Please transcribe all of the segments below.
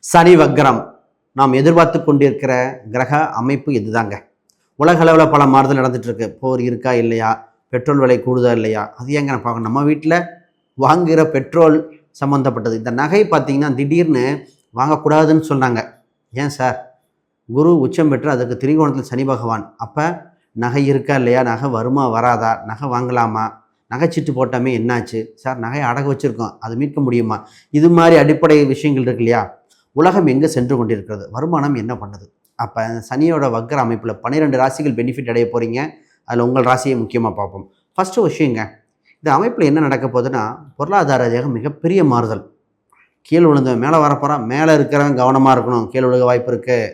சனி வக்ரம் நாம் எதிர்பார்த்து கொண்டிருக்கிற கிரக அமைப்பு இதுதாங்க. உலக அளவில் பல மாறுதல் நடந்துட்டு இருக்கு. போர் இருக்கா இல்லையா, பெட்ரோல் விலை கூடுதா இல்லையா, அது ஏங்க நான் பார்க்கணும். நம்ம வீட்டில் வாங்குகிற பெட்ரோல் சம்மந்தப்பட்டது. இந்த நகை பார்த்தீங்கன்னா திடீர்னு வாங்கக்கூடாதுன்னு சொன்னாங்க. ஏன் சார்? குரு உச்சம் பெற்று அதுக்கு திரிகோணத்தில் சனி பகவான். அப்போ நகை இருக்கா இல்லையா, நகை வருமா வராதா, நகை வாங்கலாமா, நகைச்சீட்டு போட்டாமே என்னாச்சு சார், நகையை அடகு வச்சுருக்கோம் அது மீட்க முடியுமா, இது மாதிரி அடிப்படை விஷயங்கள் இருக்கு இல்லையா. உலகம் எங்கே சென்று கொண்டிருக்கிறது, வருமானம் என்ன பண்ணுது. அப்போ சனியோட வக்கர அமைப்பில் 12 ராசிகள் பெனிஃபிட் அடைய போகிறீங்க. அதில் உங்கள் ராசியை முக்கியமாக பார்ப்போம். ஃபஸ்ட்டு விஷயங்க, இந்த அமைப்பில் என்ன நடக்க போகுதுன்னா, பொருளாதார ரீதியாக மிகப்பெரிய மாறுதல். கீழே விழுந்தவன் மேலே வரப்போகிறான், மேலே இருக்கிறவன் கவனமாக இருக்கணும், கீழே விழுக வாய்ப்பு இருக்குது.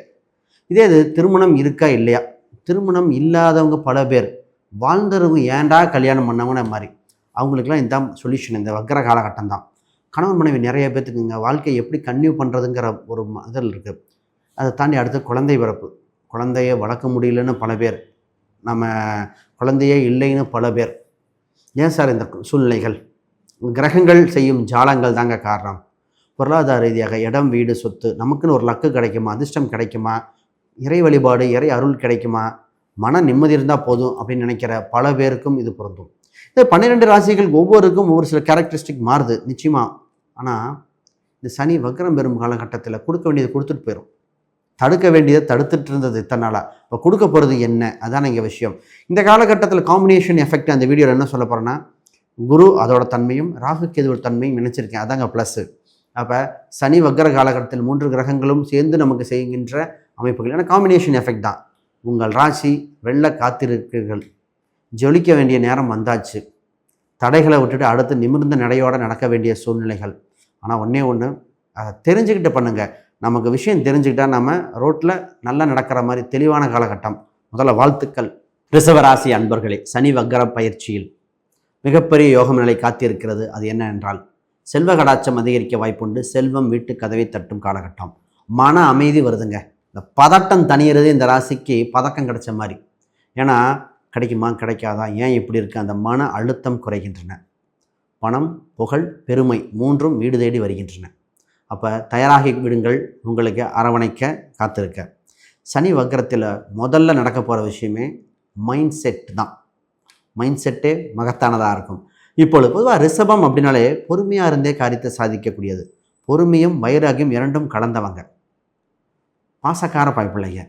இதே இது திருமணம் இருக்கா இல்லையா, திருமணம் இல்லாதவங்க பல பேர், வாழ்ந்தவங்க ஏன்டா கல்யாணம் பண்ணவங்க மாதிரி அவங்களுக்குலாம் இந்த சொல்யூஷன் இந்த வக்கர காலகட்டம் தான். கணவன் மனைவி நிறைய பேர்த்துக்குங்க வாழ்க்கையை எப்படி கன்டினியூ பண்ணுறதுங்கிற ஒரு இதில் இருக்குது. அதை தாண்டி அடுத்து குழந்தை பிறப்பு, குழந்தைய வளர்க்க முடியலன்னு பல பேர், நம்ம குழந்தையே இல்லைன்னு பல பேர். ஏன் சார் இந்த சூழ்நிலைகள்? கிரகங்கள் செய்யும் ஜாலங்கள் தாங்க காரணம். பொருளாதார ரீதியாக இடம், வீடு, சொத்து, நமக்குன்னு ஒரு லக்கு கிடைக்குமா, அதிர்ஷ்டம் கிடைக்குமா, இறை வழிபாடு, இறை அருள் கிடைக்குமா, மன நிம்மதி இருந்தால் போதும் அப்படின்னு நினைக்கிற பல பேருக்கும் இது பொருந்தும். இந்த 12 ராசிகள் ஒவ்வொருக்கும் ஒவ்வொரு சில கேரக்டரிஸ்டிக் மாறுது நிச்சயமாக. ஆனால் இந்த சனி வக்ரம் பெறும் காலகட்டத்தில் கொடுக்க வேண்டியதை கொடுத்துட்டு போயிடும், தடுக்க வேண்டியதை தடுத்துட்டு இருந்தது இத்தனை நாளாக. இப்போ கொடுக்க போகிறது என்ன, அதான் இங்கே விஷயம். இந்த காலகட்டத்தில் காம்பினேஷன் எஃபெக்ட் அந்த வீடியோவில் என்ன சொல்ல போகிறேன்னா, குரு அதோட தன்மையும் ராகு கேதுவோட தன்மையும் நினச்சிருக்கேன், அதாங்க ப்ளஸ்ஸு. அப்போ சனி வக்ர காலகட்டத்தில் 3 கிரகங்களும் சேர்ந்து நமக்கு செய்கின்ற அமைப்புகள் ஏன்னா காம்பினேஷன் எஃபெக்ட் தான். உங்கள் ராசி வெள்ள காத்திருக்கிறீர்கள், ஜொலிக்க வேண்டிய நேரம் வந்தாச்சு. தடைகளை விட்டுட்டு அடுத்து நிமிர்ந்த நடையோடு நடக்க வேண்டிய சூழ்நிலைகள். ஆனால் ஒன்றே ஒன்று, அதை தெரிஞ்சுக்கிட்டு பண்ணுங்கள். நமக்கு விஷயம் தெரிஞ்சுக்கிட்டால் நம்ம ரோட்டில் நல்லா நடக்கிற மாதிரி தெளிவான காலகட்டம். முதல்ல வாழ்த்துக்கள் ரிஷபராசி அன்பர்களே. சனி வக்ர பயிற்சியில் மிகப்பெரிய யோகம் நிலை காத்திருக்கிறது. அது என்ன என்றால், செல்வ கடாட்சம் அதிகரிக்க வாய்ப்புண்டு. செல்வம் வீட்டு கதவை தட்டும் காலகட்டம். மன அமைதி வருதுங்க. இந்த பதட்டம் தனியிறது இந்த ராசிக்கு பதக்கம் கிடைச்ச மாதிரி. ஏன்னா கிடைக்குமா கிடைக்காதா, ஏன் இப்படி இருக்குது, அந்த மன அழுத்தம் குறைகின்றன. பணம், புகழ், பெருமை 3ம் வீடு தேடி வருகின்றன. அப்போ தயாராகி விடுங்கள், உங்களுக்கு அரவணைக்க காத்திருக்க. சனி வக்ரத்தில் முதல்ல நடக்க போகிற விஷயமே மைண்ட் செட் தான். மைண்ட் செட்டே மகத்தானதாக இருக்கும். இப்பொழுது பொதுவாக ரிஷபம் அப்படின்னாலே பொறுமையாக இருந்தே காரியத்தை சாதிக்கக்கூடியது. பொறுமையும் வைராகியம் இரண்டும் கலந்தவங்க. பாசக்கார பாய்ப்பிள்ளைங்க.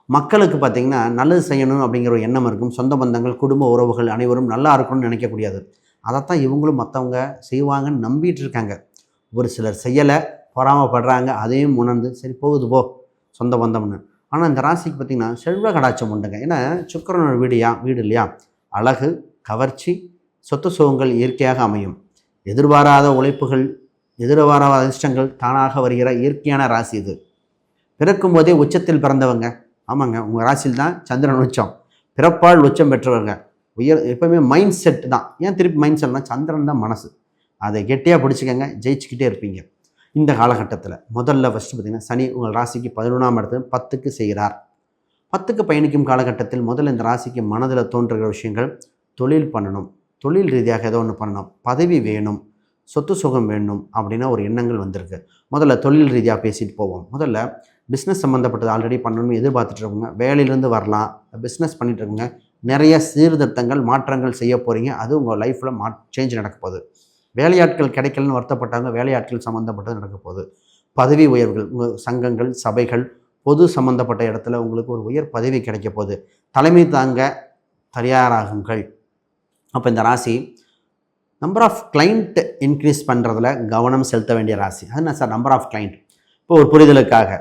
மக்களுக்கு பார்த்திங்கன்னா நல்லது செய்யணும் அப்படிங்கிற ஒரு எண்ணம் இருக்கும். சொந்த பந்தங்கள், குடும்ப உறவுகள் அனைவரும் நல்லா இருக்கணும்னு நினைக்கக்கூடியது. அதைத்தான் இவங்களும் மற்றவங்க செய்வாங்கன்னு நம்பிட்டு இருக்காங்க. ஒரு சிலர் செய்யலை, பொறாமப்படுறாங்க, அதையும் உணர்ந்து சரி போகுது போ சொந்த பந்தம்னு. ஆனால் இந்த ராசிக்கு பார்த்திங்கன்னா செல்வ கடாட்சம் உண்டுங்க. ஏன்னா சுக்கிரனோட வீடு இல்லையா, அழகு, கவர்ச்சி, சொத்து சுகங்கள் இயற்கையாக அமையும். எதிர்பாராத உழைப்புகள், எதிர்பாராத அதிர்ஷ்டங்கள் தானாக வருகிற இயற்கையான ராசி இது. பிறக்கும் போதே உச்சத்தில் பிறந்தவங்க. ஆமாங்க, உங்கள் ராசியில் தான் சந்திரன் உச்சம். பிறப்பால் உச்சம் பெற்றவங்க. எப்பவுமே மைண்ட் செட் தான். ஏன் திருப்பி மைண்ட் செட்னா, சந்திரன் தான் மனசு. அதை கெட்டியாக பிடிச்சிக்கங்க, ஜெயிச்சுக்கிட்டே இருப்பீங்க. இந்த காலகட்டத்தில் முதல்ல ஃபஸ்ட்டு பார்த்திங்கன்னா சனி உங்கள் ராசிக்கு 11ஆம் இடத்துல 10க்கு செய்கிறார். 10க்கு பயணிக்கும் காலகட்டத்தில் முதல்ல இந்த ராசிக்கு மனதில் தோன்றுகிற விஷயங்கள், தொழில் பண்ணணும், தொழில் ரீதியாக ஏதோ ஒன்று பண்ணணும், பதவி வேணும், சொத்து சுகம் வேணும் அப்படின்னா ஒரு எண்ணங்கள் வந்திருக்கு. முதல்ல தொழில் ரீதியாக பேசிட்டு போவோம். முதல்ல பிஸ்னஸ் சம்மந்தப்பட்டது ஆல்ரெடி பண்ணணும்னு எதிர்பார்த்துட்டு இருக்கவங்க, வேலையிலேருந்து வரலாம், பிஸ்னஸ் பண்ணிகிட்டு இருக்கவங்க, நிறைய சீர்திருத்தங்கள் மாற்றங்கள் செய்ய போகிறீங்க. அது உங்கள் லைஃப்பில் சேஞ்ச் நடக்க போகுது. வேலையாட்கள் கிடைக்கலன்னு வருத்தப்பட்டாங்க, வேலையாட்கள் சம்மந்தப்பட்டது நடக்க போகுது. பதவி உயர்வுகள், உங்கள் சங்கங்கள், சபைகள், பொது சம்மந்தப்பட்ட இடத்துல உங்களுக்கு ஒரு உயர் பதவி கிடைக்க போகுது. தலைமை தாங்க தயாராகுங்கள். அப்போ இந்த ராசி நம்பர் ஆஃப் கிளைண்ட் இன்க்ரீஸ் பண்ணுறதுல கவனம் செலுத்த வேண்டிய ராசி. அது என்ன சார் நம்பர் ஆஃப் கிளைண்ட்? இப்போ ஒரு புரிதலுக்காக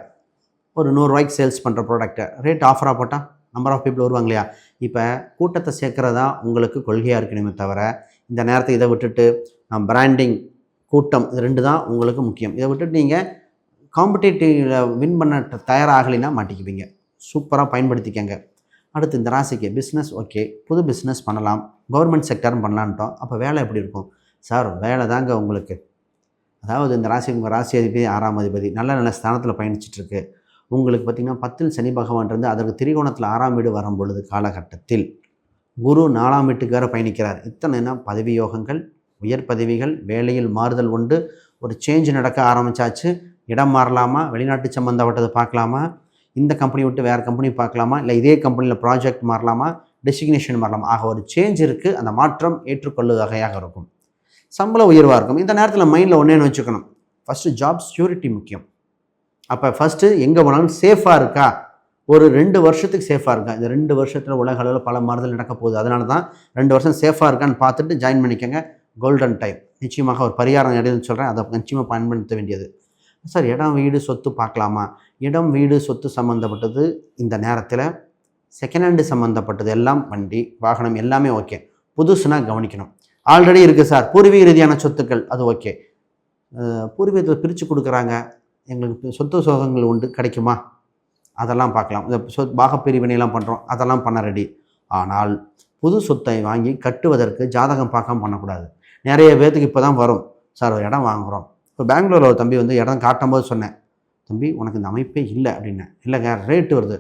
ஒரு 100 ரூபாய்க்கு சேல்ஸ் பண்ணுற ப்ராடக்ட்டை ரேட் ஆஃபராக போட்டால் நம்பர் ஆஃப் பீப்புள் வருவாங்க இல்லையா. இப்போ கூட்டத்தை சேர்க்குறதா உங்களுக்கு கொள்கையாக இருக்கணுமே தவிர, இந்த நேரத்தை இதை விட்டுட்டு பிராண்டிங், கூட்டம், இது 2 தான் உங்களுக்கு முக்கியம். இதை விட்டுட்டு நீங்கள் காம்படிட்டிவில் வின் பண்ண தயாராகலைன்னா மாட்டிக்குவீங்க. சூப்பராக பயன்படுத்திக்கங்க. அடுத்து இந்த ராசிக்கு பிஸ்னஸ் ஓகே, புது பிஸ்னஸ் பண்ணலாம், கவர்மெண்ட் செக்டரும் பண்ணலான்ட்டோம். அப்போ வேலை எப்படி இருக்கும் சார்? வேலை தாங்க உங்களுக்கு. அதாவது இந்த ராசி உங்கள் ராசி அதிபதி 6ஆம் அதிபதி நல்ல நல்ல ஸ்தானத்தில் பயணிச்சிட்ருக்கு. உங்களுக்கு பார்த்திங்கன்னா 10ல் சனி பகவான் இருந்து அதற்கு திரிகோணத்தில் 6ஆம் வீடு வரும் பொழுது காலகட்டத்தில் குரு 4ஆம் வீட்டுக்கு வேறு பயணிக்கிறார். இத்தனைனா பதவி யோகங்கள், உயர் பதவிகள், வேலையில் மாறுதல் உண்டு, ஒரு சேஞ்ச் நடக்க ஆரம்பித்தாச்சு. இடம் மாறலாமா, வெளிநாட்டு சம்மந்தப்பட்டது பார்க்கலாமா, இந்த கம்பெனி விட்டு வேறு கம்பெனி பார்க்கலாமா, இல்லை இதே கம்பெனியில் ப்ராஜெக்ட் மாறலாமா, டெசிக்னேஷன் மாறலாமா, ஆக ஒரு சேஞ்ச் இருக்குது. அந்த மாற்றம் ஏற்றுக்கொள்ளும் வகையாக இருக்கும். சம்பள உயர்வாக இருக்கும். இந்த நேரத்தில் மைண்டில் ஒன்றேன்னு வச்சுக்கணும், ஃபஸ்ட்டு ஜாப் செக்யூரிட்டி முக்கியம். அப்போ ஃபஸ்ட்டு எங்கே போனாலும் சேஃபாக இருக்கா, ஒரு 2 வருஷத்துக்கு சேஃபாக இருக்கா, இந்த 2 வருஷத்தில் உலக அளவில் பல மாறுதல் நடக்க போகுது, அதனால தான் 2 வருஷம் சேஃபாக இருக்கான்னு பார்த்துட்டு ஜாயின் பண்ணிக்கோங்க. Golden time. நிச்சயமாக ஒரு பரிகாரம் இடையில சொல்கிறேன், அதை நிச்சயமாக பயன்படுத்த வேண்டியது. சார் இடம் வீடு சொத்து பார்க்கலாமா? இடம் வீடு சொத்து சம்மந்தப்பட்டது இந்த நேரத்தில் செகண்ட் ஹேண்டு சம்மந்தப்பட்டது எல்லாம் வண்டி வாகனம் எல்லாமே ஓகே. புதுசுனா கவனிக்கணும். ஆல்ரெடி இருக்குது சார் பூர்வீக ரீதியான சொத்துக்கள், அது ஓகே. பூர்வீகத்தில் பிரித்து கொடுக்குறாங்க, எங்களுக்கு சொத்து சோகங்கள் உண்டு, கிடைக்குமா, அதெல்லாம் பார்க்கலாம். இந்த பாகப்பிரிவினையெல்லாம் பண்ணுறோம், அதெல்லாம் பண்ண ரெடி. ஆனால் புது சொத்தை வாங்கி கட்டுவதற்கு ஜாதகம் பார்க்காம பண்ணக்கூடாது. நிறைய பேர்த்துக்கு இப்போ தான் வரும், சார் ஒரு இடம் வாங்குகிறோம். இப்போ பெங்களூரில் ஒரு தம்பி வந்து இடம் காட்டும்போது சொன்னேன், தம்பி உனக்கு இந்த அமைப்பே இல்லை அப்படின்னேன். இல்லைங்க ரேட்டு வருது,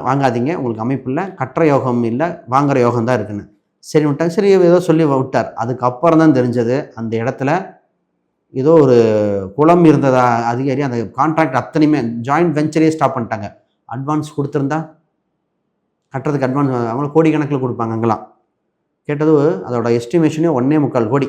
வாங்காதீங்க, உங்களுக்கு அமைப்பு இல்லை, கட்டுற யோகம் இல்லை, வாங்குகிற யோகம் தான் இருக்குன்னு. சரி விட்டாங்க. சரி ஏதோ சொல்லி விட்டார். அதுக்கப்புறம் தான் தெரிஞ்சது அந்த இடத்துல ஏதோ ஒரு குளம் இருந்ததா அதிகாரி அந்த கான்ட்ராக்ட் அத்தனையுமே ஜாயிண்ட் வெஞ்சரே ஸ்டாப் பண்ணிட்டாங்க. அட்வான்ஸ் கொடுத்துருந்தா கட்டுறதுக்கு அட்வான்ஸ் அவங்கள கோடிக்கணக்கில் கொடுப்பாங்க. அங்கெல்லாம் கேட்டது அதோட எஸ்டிமேஷனே 1.25 கோடி.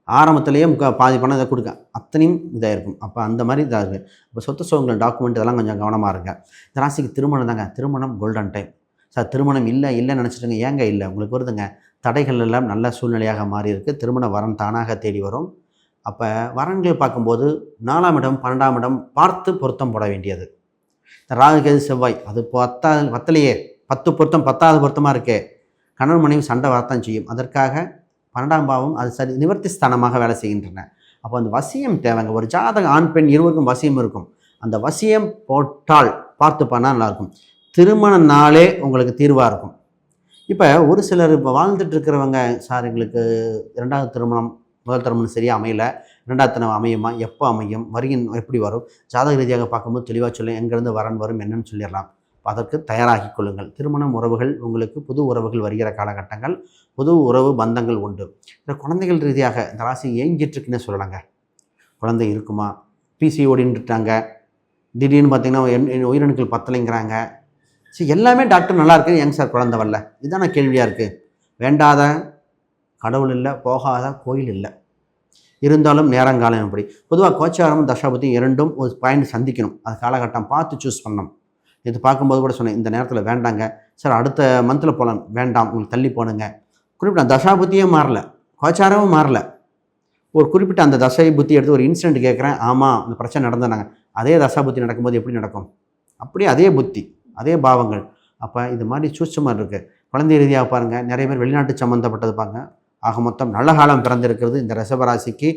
ஆரம்பத்திலேயே பாதி பணம் இதை கொடுக்க அத்தனையும் இதாக இருக்கும். அப்போ அந்த மாதிரி இதாக இருக்குது. இப்போ சொத்து சோகங்கள் டாக்குமெண்ட் இதெல்லாம் கொஞ்சம் கவனமாக இருங்க. இந்த ராசிக்கு திருமணம் தாங்க. திருமணம் கோல்டன் டைம். சார் திருமணம் இல்லைன்னு நினச்சிட்டுங்க, ஏங்க இல்லை, உங்களுக்கு வருதுங்க. தடைகள் எல்லாம் நல்ல சூழ்நிலையாக மாறி இருக்குது. திருமண வரன் தானாக தேடி வரும். அப்போ வரன்கள் பார்க்கும்போது 4ஆம் இடம் 12ஆம் இடம் பார்த்து பொருத்தம் போட வேண்டியது. இந்த ராகு கேது செவ்வாய் அது பத்தலையே, 10 பொருத்தம் 10வது பொருத்தமாக இருக்கே, கணவன் மனைவி சண்டை வரத்தான் செய்யும். அதற்காக 12ஆம் பாவம் அது சரி நிவர்த்தி ஸ்தானமாக வேலை செய்கின்றன. அப்போ அந்த வசியம் தேவைங்க. ஒரு ஜாதகம் ஆண் பெண் இருவருக்கும் வசியம் இருக்கும். அந்த வசியம் போட்டால் பார்த்து பண்ணால் நல்லாயிருக்கும். திருமண நாளே உங்களுக்கு தீர்வாக இருக்கும். இப்போ ஒரு சிலர் இப்போ வாழ்ந்துட்டு இருக்கிறவங்க, சார் எங்களுக்கு 2வது திருமணம் முதல் திருமணம் சரியாக அமையலை, 2வது திருமணம் அமையுமா, எப்போ அமையும், வருகின் எப்படி வரும், ஜாதக ரீதியாக பார்க்கும்போது தெளிவாக சொல்லும், எங்கேருந்து வரன் வரும் என்னன்னு சொல்லிடலாம். அதற்கு தயாராகி கொள்ளுங்கள். திருமணம் உறவுகள் உங்களுக்கு புது உறவுகள் வருகிற காலகட்டங்கள், புது உறவு பந்தங்கள் உண்டு. இந்த குழந்தைகள் ரீதியாக இந்த ராசி ஏங்கிட்டுருக்குன்னே சொல்லலாங்க. குழந்தை இருக்குமா, பிசிஓடின்ட்டாங்க, திடீர்னு பார்த்திங்கன்னா உயிரணுக்கள் பத்தலைங்கிறாங்க. சரி எல்லாமே டாக்டர் நல்லா இருக்குது, ஏங்க சார் குழந்தை வரல, இதுதான கேள்வியாக இருக்குது. வேண்டாத கடவுள் இல்லை, போகாத கோயில் இல்லை, இருந்தாலும் நேரங்காலம் எப்படி. பொதுவாக கோச்சாரமும் தசாபதியும் இரண்டும் ஒரு பாயிண்ட் சந்திக்கணும். அது காலகட்டம் பார்த்து சூஸ் பண்ணணும். இது பார்க்கும்போது கூட சொன்னேன், இந்த நேரத்தில் வேண்டாங்க சார், அடுத்த மந்தில் போகலாம், வேண்டாம் உங்களுக்கு தள்ளி போனுங்க. குறிப்பிட்ட தசாபுத்தியே மாறல, கோச்சாரமும் மாறல, ஒரு குறிப்பிட்ட அந்த தசை புத்தி எடுத்து ஒரு இன்சிடென்ட் கேட்குறேன், ஆமாம் அந்த பிரச்சனை நடந்தாங்க, அதே தசாபுத்தி நடக்கும்போது எப்படி நடக்கும், அப்படியே அதே புத்தி அதே பாவங்கள். அப்போ இது மாதிரி சூட்சமாக இருக்குது. குழந்தை ரீதியாக பாருங்கள், நிறைய பேர் வெளிநாட்டு சம்மந்தப்பட்டது பாருங்க. ஆக மொத்தம் நல்ல காலம் பிறந்திருக்கிறது இந்த ரிஷபராசிக்கு.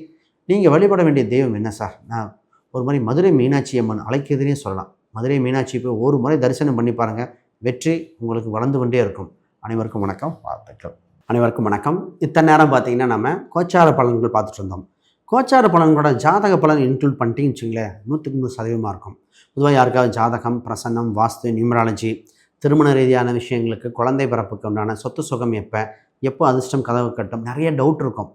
நீங்கள் வழிபட வேண்டிய தெய்வம் என்ன சார், நான் ஒரு மாதிரி மதுரை மீனாட்சி அம்மன் அழைக்கிறதுனே சொல்லலாம். மதுரை மீனாட்சி போய் ஒரு முறை தரிசனம் பண்ணி பாருங்கள், வெற்றி உங்களுக்கு வளர்ந்து கொண்டே இருக்கும். அனைவருக்கும் வணக்கம், வாழ்த்துக்கள். அனைவருக்கும் வணக்கம். இத்தனை நேரம் பார்த்தீங்கன்னா நம்ம கோச்சார பலன்கள் பார்த்துட்டு இருந்தோம். கோச்சார பலன்களோட ஜாதக பலன் இன்க்ளூட் பண்ணிட்டீங்கன்னு வச்சுங்களேன், 100% இருக்கும். பொதுவாக யாருக்காவது ஜாதகம், பிரசன்னம், வாஸ்து, நியூமராலஜி, திருமண ரீதியான விஷயங்களுக்கு, குழந்தை பிறப்புக்கு உண்டான சொத்து சுகம் எப்போ அதிர்ஷ்டம் கதவு கட்டும், நிறைய டவுட் இருக்கும்.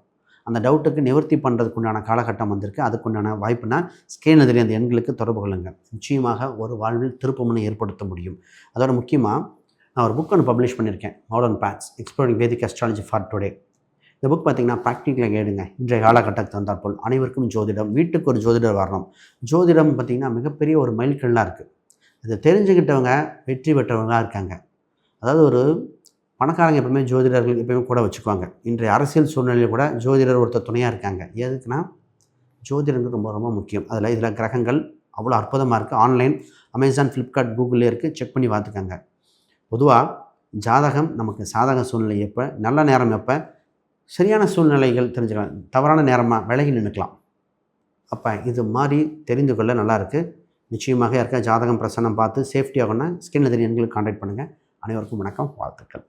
அந்த டவுட்டுக்கு நிவர்த்தி பண்ணுறதுக்கு உண்டான காலகட்டம் வந்திருக்கு. அதுக்குண்டான வாய்ப்புனா ஸ்கேன் எதிரி அந்த எண்களுக்கு தொடர்பு கொள்ளுங்கள். நிச்சயமாக ஒரு வாழ்வில் திருப்பமுனை ஏற்படுத்த முடியும். அதோட முக்கியமாக நான் ஒரு புக் ஒன்று பப்ளிஷ் பண்ணியிருக்கேன், modern paths exploring Vedic astrology for today. இந்த புக் பார்த்திங்கன்னா ப்ராக்டிக்கலாக கேடுங்க. இன்றைய காலகட்டத்துக்கு தந்தாற்போல் அனைவருக்கும் ஜோதிடம், வீட்டுக்கு ஒரு ஜோதிடர் வரணும். ஜோதிடம் பார்த்திங்கன்னா மிகப்பெரிய ஒரு மைல்கல்லாக இருக்குது. இதை தெரிஞ்சுக்கிட்டவங்க வெற்றி பெற்றவங்களாக இருக்காங்க. அதாவது ஒரு பணக்காரங்க எப்பவுமே ஜோதிடர்கள் எப்பவுமே கூட வச்சுக்குவாங்க. இன்றைய அரசியல் சூழ்நிலையில் கூட ஜோதிடர் ஒருத்தர் துணையாக இருக்காங்க. எதுக்குன்னா ஜோதிடர்கள் ரொம்ப ரொம்ப முக்கியம். இதில் கிரகங்கள் அவ்வளோ அற்புதமாக இருக்குது. ஆன்லைன் அமேசான், ஃப்ளிப்கார்ட், கூகுள்லேயே இருக்குது, செக் பண்ணி பார்த்துக்கோங்க. பொதுவாக ஜாதகம் நமக்கு சாதக சூழ்நிலை எப்போ, நல்ல நேரம் எப்போ, சரியான சூழ்நிலைகள் தெரிஞ்சுக்கலாம், தவறான நேரமாக விலகி நின்றுக்கலாம். அப்போ இது மாதிரி தெரிந்து கொள்ள நல்லாயிருக்கு. நிச்சயமாக யாருக்கா ஜாதகம் பிரசன்னம் பார்த்து சேஃப்டி ஆகணும்னா ஸ்கின் எதிரி எண்களுக்கு கான்டாக்ட் பண்ணுங்கள். அனைவருக்கும் வணக்கம், வாழ்த்துக்கள்.